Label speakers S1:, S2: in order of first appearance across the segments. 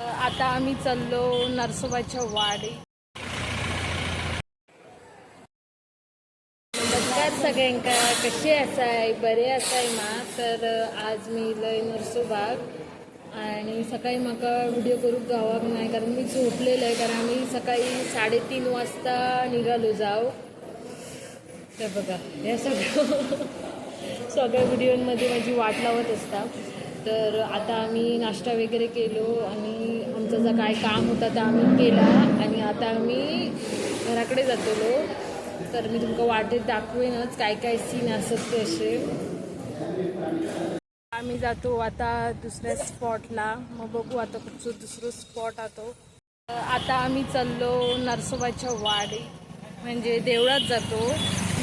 S1: आता आम्ही चाललो नरसोबाच्या वाडी. नमस्कार सगळ्यांका, कसे असाय? बरे असाय मा? तर आज मी इलय नरसोबाग आणि सकाळी म्हाका व्हिडिओ करूक गावाक नाही, कारण मी झोपलेलं आहे. कारण आम्ही सकाळी 3:30 वाजता निघालो जाऊ. तर बघा, हे सगळ्या व्हिडिओमध्ये माझी वाट लावत असता. तर आता आम्ही नाश्ता वगैरे केलो आणि आमचं जर काय काम होतं ते आम्ही केला आणि आता आम्ही घराकडे जातलो. तर मी तुमका वाटेत दाखवेनच काय काय सीन असत ते असे. आम्ही जातो आता दुसऱ्या स्पॉटला, मग बघू आता कुठचं दुसरं स्पॉट आतो. आता आम्ही चाललो नरसोबाच्या वाडी, म्हणजे देवळात जातो.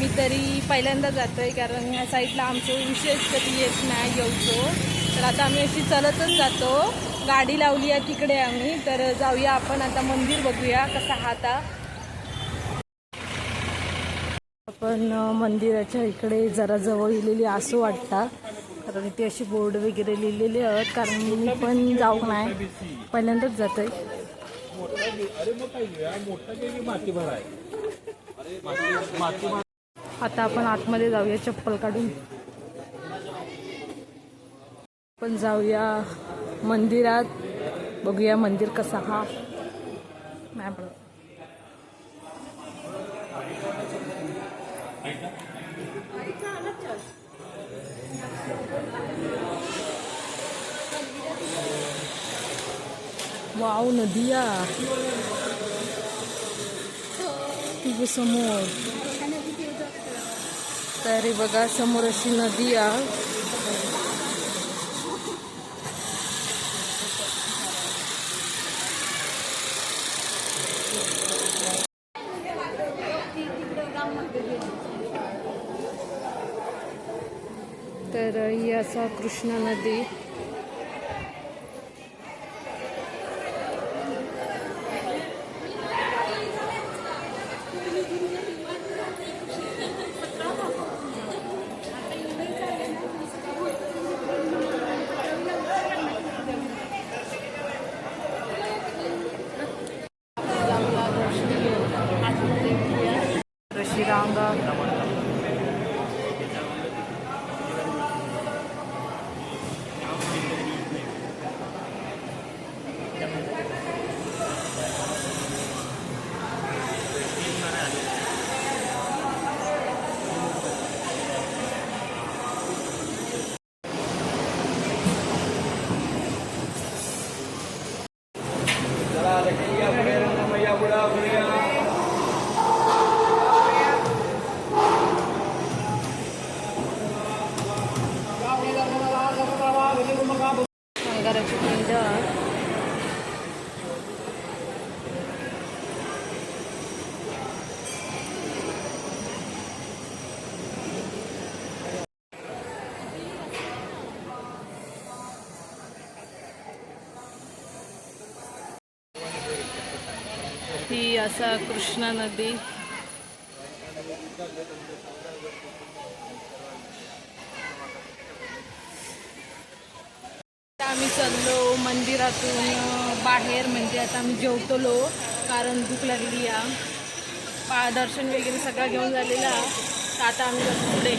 S1: मी तरी पहिल्यांदा जातो आहे, कारण ह्या साईडला आमचं विशेष कधी येत नाही येऊचो. तर आता आम्ही अशी चलतच जातो. गाडी लावली आहे तिकडे आम्ही. तर जाऊया आपण आता मंदिर बघूया कसा हाता. आपण मंदिराच्या इकडे जरा जवळ इलेली असं वाटतं, कारण इथे अशी बोर्ड वगैरे लिहिलेले आहेत. कारण मी पण जाऊ नाही, पहिल्यांदाच जातोय. आता आपण आतमध्ये जाऊया चप्पल काढून. आपण जाऊया मंदिरात, बघूया मंदिर कसा हा. नाही बघ, वाव, नदिया तिथे समोर. तरी बघा समोर अशी नदी आहे. तर ही असा कृष्णा नदी. रांगा शंकराची पिंड. ही असा कृष्णा नदी. आम्ही चाललो मंदिरातून बाहेर, म्हणजे आता आम्ही जेवतलो कारण भूक लागली आहे. दर्शन वगैरे सगळं घेऊन झालेला. आता आम्ही पुढे